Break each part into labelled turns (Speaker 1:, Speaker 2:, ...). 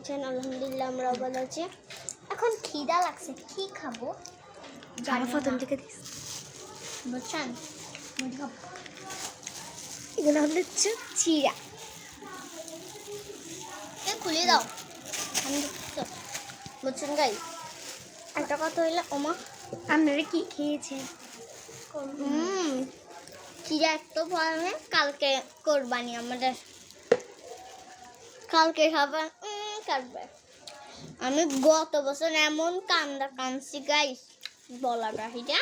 Speaker 1: আছেন? আলহামদুলিল্লাহ আমরাও ভালো আছি। এখন খিদা লাগছে, কি খাবো
Speaker 2: জানো প্রথম থেকে দিস
Speaker 1: বুঝছেন?
Speaker 2: এগুলো হচ্ছে চিরা।
Speaker 1: খুলে দাও, আমি দেখছি বুঝছেন গাই। একটা কথা হইলে ওমা
Speaker 2: আপনারা কি খেয়েছেন?
Speaker 1: চিরা এত পরিমাণে, কালকে কোরবানি আমাদের, কালকে খাবার কাটবে। আমি গত বছর এমন কান্দা কানছি গাইস, বলার বাহিরে।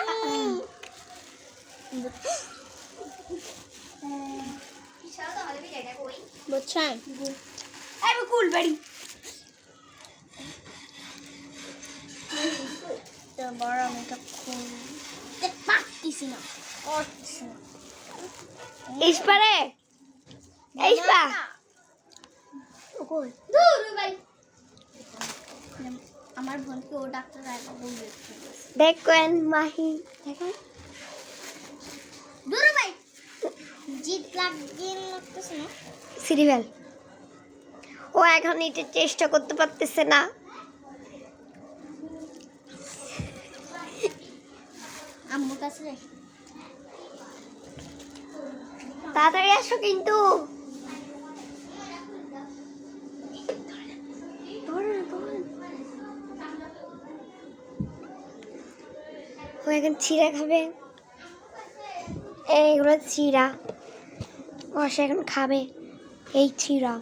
Speaker 1: বুঝছেন?
Speaker 2: কুলবাড়ি
Speaker 1: এবার আমি এটা খুলতে পারতেছি না, করতেছি না।
Speaker 2: ইসপারে ইসপা
Speaker 1: দূর ভাই, আমার বোনকে ও ডাক্তার রাখা বলবে।
Speaker 2: দেখেন মাহি, দেখেন
Speaker 1: দূর ভাই, জিত লাগতেছে না।
Speaker 2: সিরিয়াল ও এখন এটা চেষ্টা করতে পারতেছে না।
Speaker 1: আম্মুর কাছে যাই।
Speaker 2: তাড়াতাড়ি আসো কিন্তু। ও এখন চিড়া খাবে, এইগুলো চিড়া ও সে এখন খাবে এই চিড়া।